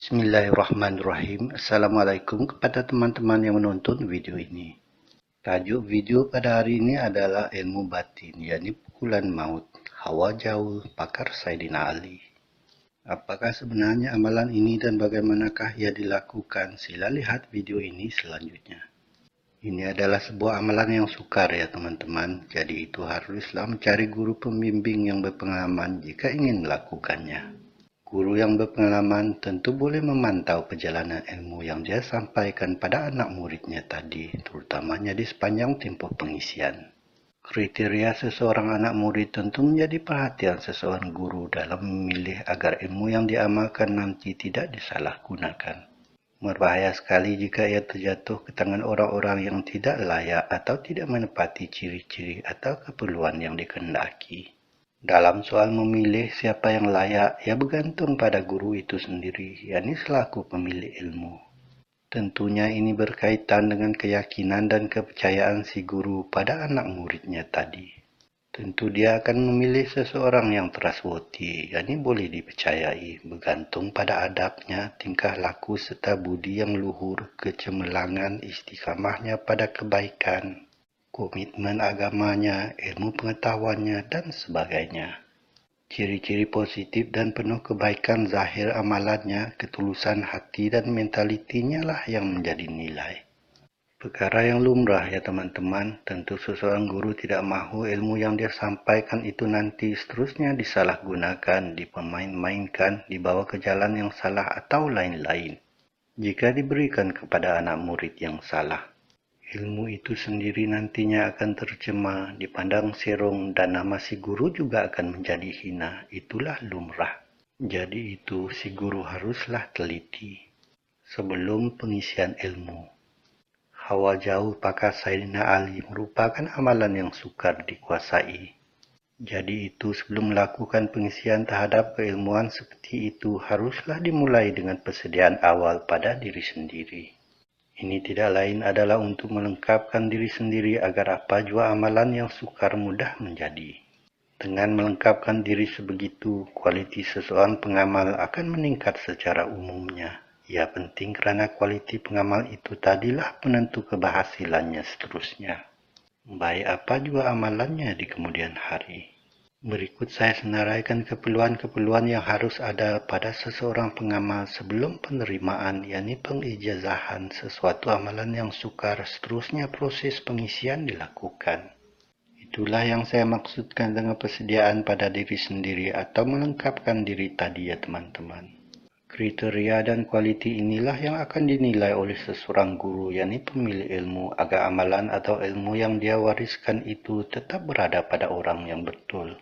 Bismillahirrahmanirrahim. Assalamualaikum kepada teman-teman yang menonton video ini. Tajuk video pada hari ini adalah ilmu batin, yakni pukulan maut. Hawa Jaul, pakar Sayyidina Ali. Apakah sebenarnya amalan ini dan bagaimanakah ia dilakukan? Sila lihat video ini selanjutnya. Ini adalah sebuah amalan yang sukar ya teman-teman. Jadi itu haruslah mencari guru pembimbing yang berpengalaman jika ingin melakukannya. Guru yang berpengalaman tentu boleh memantau perjalanan ilmu yang dia sampaikan pada anak muridnya tadi, terutamanya di sepanjang tempoh pengisian. Kriteria seseorang anak murid tentu menjadi perhatian seseorang guru dalam memilih agar ilmu yang diamalkan nanti tidak disalahgunakan. Berbahaya sekali jika ia terjatuh ke tangan orang-orang yang tidak layak atau tidak menepati ciri-ciri atau keperluan yang dikehendaki. Dalam soal memilih siapa yang layak, ia bergantung pada guru itu sendiri, yakni selaku pemilik ilmu. Tentunya ini berkaitan dengan keyakinan dan kepercayaan si guru pada anak muridnya tadi. Tentu dia akan memilih seseorang yang trustworthy, yakni boleh dipercayai, bergantung pada adabnya, tingkah laku serta budi yang luhur, kecemerlangan, istiqamahnya pada kebaikan, komitmen agamanya, ilmu pengetahuannya, dan sebagainya. Ciri-ciri positif dan penuh kebaikan zahir amalannya, ketulusan hati dan mentalitinya lah yang menjadi nilai. Perkara yang lumrah ya teman-teman, tentu seseorang guru tidak mahu ilmu yang dia sampaikan itu nanti seterusnya disalahgunakan, dipermain-mainkan, dibawa ke jalan yang salah atau lain-lain. Jika diberikan kepada anak murid yang salah, ilmu itu sendiri nantinya akan tercemar, dipandang serong, dan nama si guru juga akan menjadi hina. Itulah lumrah. Jadi itu si guru haruslah teliti sebelum pengisian ilmu. Hawa jauh pakar Sayyidina Ali merupakan amalan yang sukar dikuasai. Jadi itu sebelum melakukan pengisian terhadap keilmuan seperti itu haruslah dimulai dengan persediaan awal pada diri sendiri. Ini tidak lain adalah untuk melengkapkan diri sendiri agar apa jua amalan yang sukar mudah menjadi. Dengan melengkapkan diri sebegitu, kualiti seseorang pengamal akan meningkat secara umumnya. Ia penting kerana kualiti pengamal itu tadilah penentu keberhasilannya seterusnya. Baik apa jua amalannya di kemudian hari. Berikut saya senaraikan keperluan-keperluan yang harus ada pada seseorang pengamal sebelum penerimaan, yakni pengijazahan sesuatu amalan yang sukar, seterusnya proses pengisian dilakukan. Itulah yang saya maksudkan dengan persediaan pada diri sendiri atau melengkapkan diri tadi ya teman-teman. Kriteria dan kualiti inilah yang akan dinilai oleh seseorang guru, yakni pemilik ilmu, agar amalan atau ilmu yang dia wariskan itu tetap berada pada orang yang betul.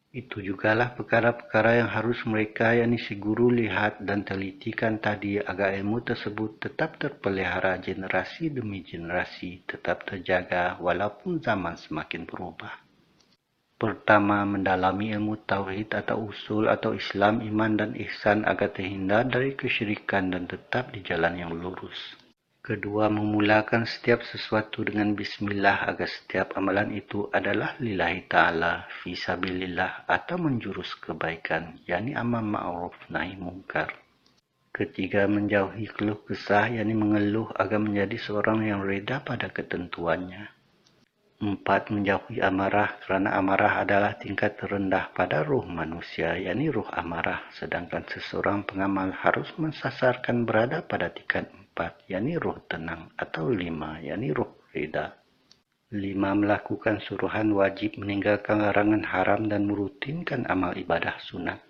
Itu jugalah perkara-perkara yang harus mereka, yakni si guru, lihat dan telitikan tadi agar ilmu tersebut tetap terpelihara generasi demi generasi, tetap terjaga walaupun zaman semakin berubah. Pertama, mendalami ilmu tauhid atau usul atau Islam, iman dan ihsan agar terhindar dari kesyirikan dan tetap di jalan yang lurus. Kedua, memulakan setiap sesuatu dengan bismillah agar setiap amalan itu adalah lillahi ta'ala, fisabilillah atau menjurus kebaikan, yakni amar ma'ruf nahi mungkar. Ketiga, menjauhi keluh kesah, yakni mengeluh agar menjadi seorang yang reda pada ketentuannya. Empat, menjauhi amarah kerana amarah adalah tingkat terendah pada ruh manusia, yakni ruh amarah, sedangkan seseorang pengamal harus mensasarkan berada pada tingkat 4, yakni ruh tenang, atau 5, yakni ruh reda. 5, melakukan suruhan wajib, meninggalkan larangan haram dan merutinkan amal ibadah sunat.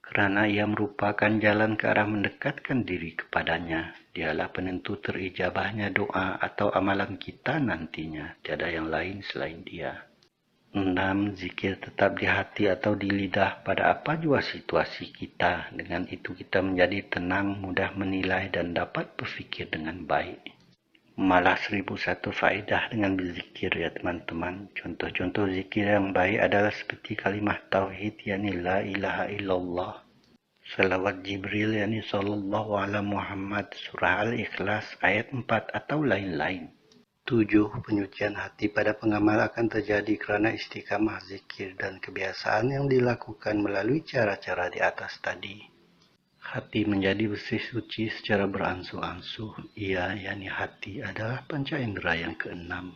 Kerana ia merupakan jalan ke arah mendekatkan diri kepadanya. Dialah penentu terijabahnya doa atau amalan kita nantinya. Tiada yang lain selain dia. 6. Zikir tetap di hati atau di lidah pada apa jua situasi kita. Dengan itu kita menjadi tenang, mudah menilai dan dapat berfikir dengan baik. Malah 1001 faedah dengan berzikir ya teman-teman. Contoh-contoh zikir yang baik adalah seperti kalimah tauhid, yakni la ilaha illallah. Salawat Jibril, yakni sallallahu ala Muhammad, surah Al-Ikhlas ayat 4 atau lain-lain. 7. Penyucian hati pada pengamal akan terjadi kerana istiqamah zikir dan kebiasaan yang dilakukan melalui cara-cara di atas tadi. Hati menjadi bersih suci secara beransur-ansur. Ia, yakni hati, adalah panca indera yang keenam.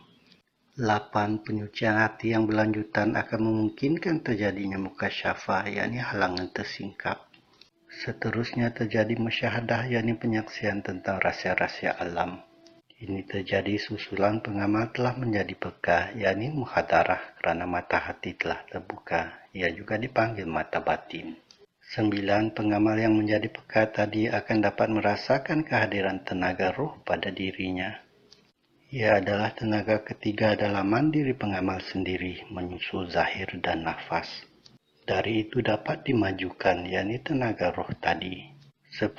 8. Penyucian hati yang berlanjutan akan memungkinkan terjadinya mukasyafah, yakni halangan tersingkap. Seterusnya terjadi musyahadah, yakni penyaksian tentang rahasia-rahasia alam. Ini terjadi susulan pengamal telah menjadi peka, yakni muhadarah, kerana mata hati telah terbuka. Ia juga dipanggil mata batin. 9. Pengamal yang menjadi peka tadi akan dapat merasakan kehadiran tenaga roh pada dirinya. Ia adalah tenaga ketiga dalaman diri pengamal sendiri, menyusul zahir dan nafas. Dari itu dapat dimajukan, yakni tenaga roh tadi. 10.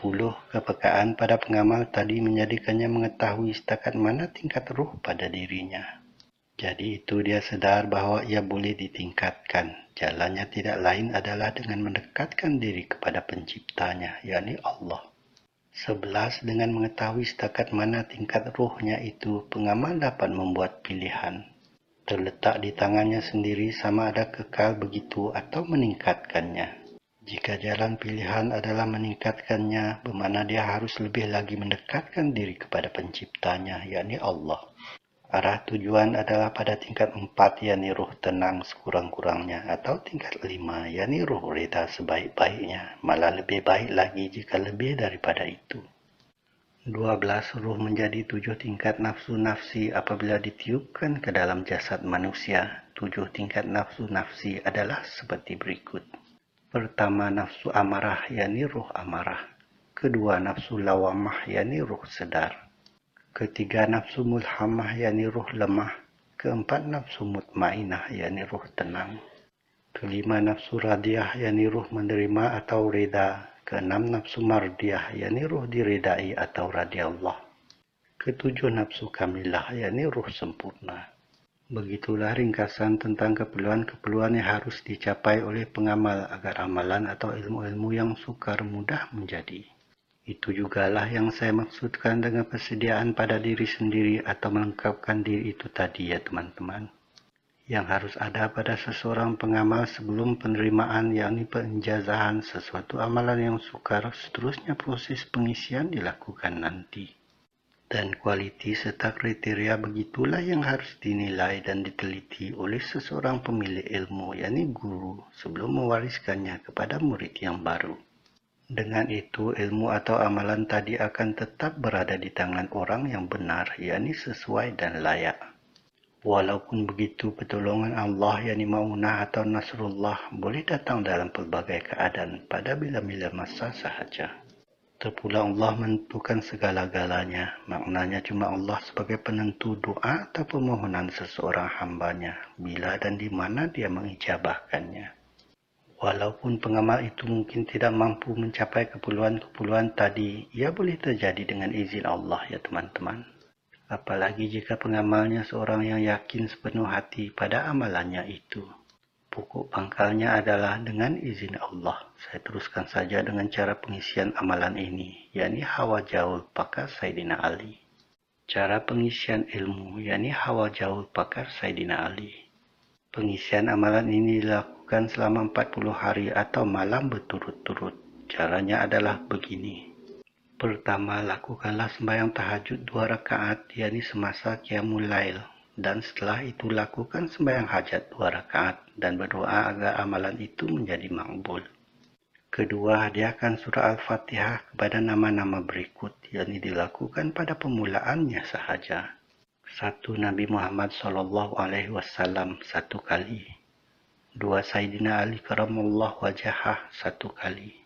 Kepekaan pada pengamal tadi menjadikannya mengetahui setakat mana tingkat roh pada dirinya. Jadi itu dia sedar bahwa ia boleh ditingkatkan. Jalannya tidak lain adalah dengan mendekatkan diri kepada penciptanya, yakni Allah. 11. Dengan mengetahui setakat mana tingkat rohnya itu, pengamal dapat membuat pilihan. Terletak di tangannya sendiri sama ada kekal begitu atau meningkatkannya. Jika jalan pilihan adalah meningkatkannya, bermakna dia harus lebih lagi mendekatkan diri kepada penciptanya, yakni Allah. Arah tujuan adalah pada tingkat 4, yakni roh tenang sekurang-kurangnya, atau tingkat 5, yakni roh reda sebaik-baiknya, malah lebih baik lagi jika lebih daripada itu. 12. Roh menjadi 7 tingkat nafsu nafsi apabila ditiupkan ke dalam jasad manusia. 7 tingkat nafsu nafsi adalah seperti berikut. Pertama, nafsu amarah, yakni roh amarah. Kedua, nafsu lawamah, yakni roh sedar. Ketiga, nafsu mulhamah, yakni roh lemah. Keempat, nafsu mutmainah, yakni roh tenang. Kelima, nafsu radiyah, yakni roh menerima atau reda. Keenam, nafsu mardiyah, yakni roh diredai atau radhi Allah. Ketujuh, nafsu kamilah, yakni roh sempurna. Begitulah ringkasan tentang keperluan-keperluan yang harus dicapai oleh pengamal agar amalan atau ilmu-ilmu yang sukar mudah menjadi. Itu jugalah yang saya maksudkan dengan persediaan pada diri sendiri atau melengkapkan diri itu tadi ya teman-teman. Yang harus ada pada seseorang pengamal sebelum penerimaan, yakni penjazahan sesuatu amalan yang sukar, seterusnya proses pengisian dilakukan nanti. Dan kualiti serta kriteria begitulah yang harus dinilai dan diteliti oleh seseorang pemilik ilmu, yakni guru, sebelum mewariskannya kepada murid yang baru. Dengan itu, ilmu atau amalan tadi akan tetap berada di tangan orang yang benar, yakni sesuai dan layak. Walaupun begitu, pertolongan Allah, yakni Ma'unah atau Nasrullah, boleh datang dalam pelbagai keadaan pada bila-bila masa sahaja. Terpula Allah menentukan segala-galanya. Maknanya cuma Allah sebagai penentu doa atau permohonan seseorang hambanya, bila dan di mana dia mengijabahkannya. Walaupun pengamal itu mungkin tidak mampu mencapai keperluan-keperluan tadi, ia boleh terjadi dengan izin Allah ya teman-teman. Apalagi jika pengamalnya seorang yang yakin sepenuh hati pada amalannya itu. Pokok pangkalnya adalah dengan izin Allah. Saya teruskan saja dengan cara pengisian amalan ini, yakni hawa jaul pakar Sayyidina Ali. Cara pengisian ilmu, yakni hawa jaul pakar Sayyidina Ali. Pengisian amalan ini dilakukan selama 40 hari atau malam berturut-turut. Caranya adalah begini. Pertama, lakukanlah sembahyang tahajud 2 rakaat, yakni semasa qiyamul lail. Dan setelah itu lakukan sembahyang hajat 2 rakaat dan berdoa agar amalan itu menjadi makbul. Kedua, hadiahkan surah Al-Fatihah kepada nama-nama berikut, yakni dilakukan pada permulaannya sahaja. 1. Nabi Muhammad SAW 1 kali. 2. Sayyidina Ali karamallahu wajhah 1 kali.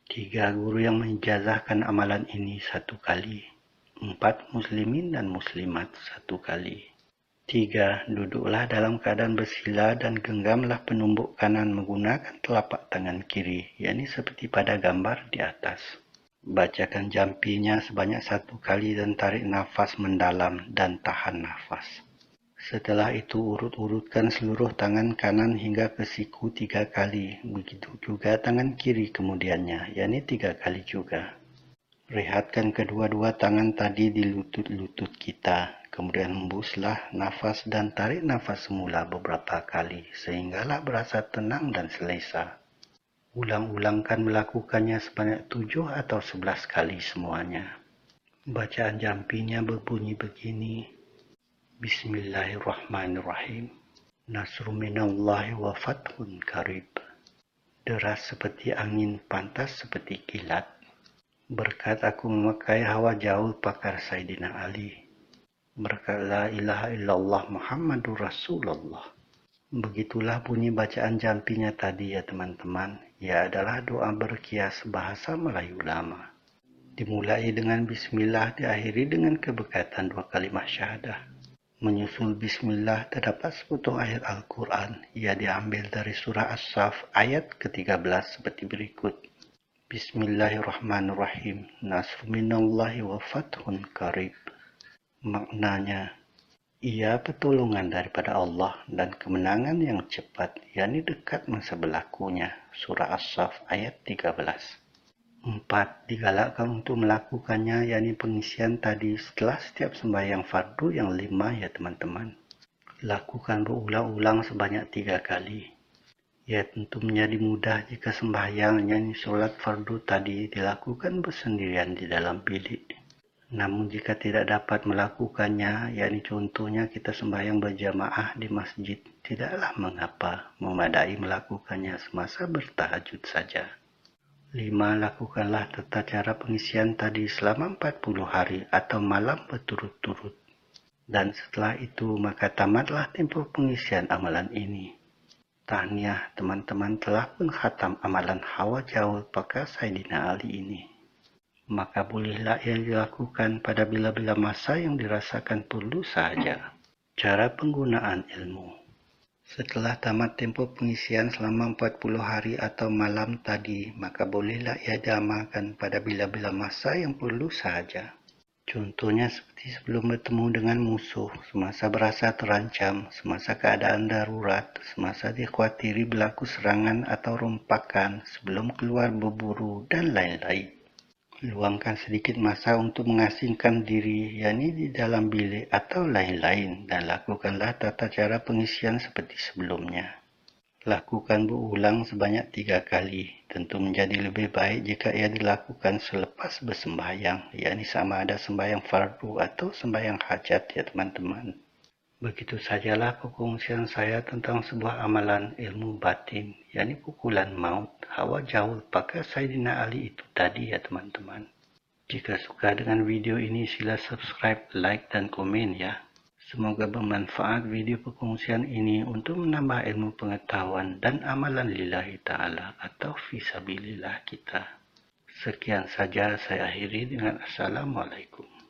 3. Guru yang menijazahkan amalan ini 1 kali. 4. Muslimin dan muslimat 1 kali. 3. Duduklah dalam keadaan bersila dan genggamlah penumbuk kanan menggunakan telapak tangan kiri, yakni seperti pada gambar di atas. Bacakan jampinya sebanyak 1 kali dan tarik nafas mendalam dan tahan nafas. Setelah itu urut-urutkan seluruh tangan kanan hingga ke siku 3 kali. Begitu juga tangan kiri kemudiannya, yakni 3 kali juga. Rehatkan kedua-dua tangan tadi di lutut-lutut kita. Kemudian hembuslah nafas dan tarik nafas semula beberapa kali, sehinggalah berasa tenang dan selesa. Ulang-ulangkan melakukannya sebanyak 7 atau 11 kali semuanya. Bacaan jampinya berbunyi begini. Bismillahirrahmanirrahim. Nasrun minallahi wa fathun qarib. Deras seperti angin, pantas seperti kilat. Berkat aku memakai hawa jauh pakar Sayyidina Ali. Berkat la ilaha illallah Muhammadur Rasulullah. Begitulah bunyi bacaan jampinya tadi ya teman-teman. Ia adalah doa berkias bahasa Melayu lama. Dimulai dengan bismillah, diakhiri dengan keberkatan 2 kalimat syahadah. Menyusul bismillah terdapat sepotong ayat Al-Quran. Ia diambil dari surah As-Saff ayat ke-13 seperti berikut. Bismillahirrahmanirrahim. Nasrun minallahi wa fathun qarib. Maknanya, ia pertolongan daripada Allah dan kemenangan yang cepat, yakni dekat masa berlakunya. Surah As-Saff ayat 13. 4. Digalakkan untuk melakukannya, yakni pengisian tadi setelah setiap sembahyang fardu yang 5 ya teman-teman. Lakukan berulang-ulang sebanyak 3 kali. Ya tentu menjadi mudah jika sembahyang, yakni solat fardu tadi dilakukan bersendirian di dalam bilik. Namun jika tidak dapat melakukannya, yakni contohnya kita sembahyang berjamaah di masjid, tidaklah mengapa, memadai melakukannya semasa bertahajud saja. 5. Lakukanlah tata cara pengisian tadi selama 40 hari atau malam berturut-turut. Dan setelah itu maka tamatlah tempoh pengisian amalan ini. Tahniah, teman-teman telah menghatam amalan hawa jauh pakar Sayyidina Ali ini. Maka bolehlah ia dilakukan pada bila-bila masa yang dirasakan perlu saja. Cara penggunaan ilmu. Setelah tamat tempoh pengisian selama 40 hari atau malam tadi, maka bolehlah ia diamalkan pada bila-bila masa yang perlu saja. Contohnya seperti sebelum bertemu dengan musuh, semasa berasa terancam, semasa keadaan darurat, semasa dikhawatiri berlaku serangan atau rompakan, sebelum keluar berburu, dan lain-lain. Luangkan sedikit masa untuk mengasingkan diri, yakni di dalam bilik atau lain-lain, dan lakukanlah tata cara pengisian seperti sebelumnya. Lakukan berulang sebanyak 3 kali. Tentu menjadi lebih baik jika ia dilakukan selepas bersembahyang, yakni sama ada sembahyang fardu atau sembahyang hajat ya teman-teman. Begitu sajalah perkongsian saya tentang sebuah amalan ilmu batin, yakni pukulan maut, hawa jauh pakar Sayyidina Ali itu tadi ya teman-teman. Jika suka dengan video ini sila subscribe, like, dan komen ya. Semoga bermanfaat video perkongsian ini untuk menambah ilmu pengetahuan dan amalan lillahi ta'ala atau fisabilillah kita. Sekian saja saya akhiri dengan Assalamualaikum.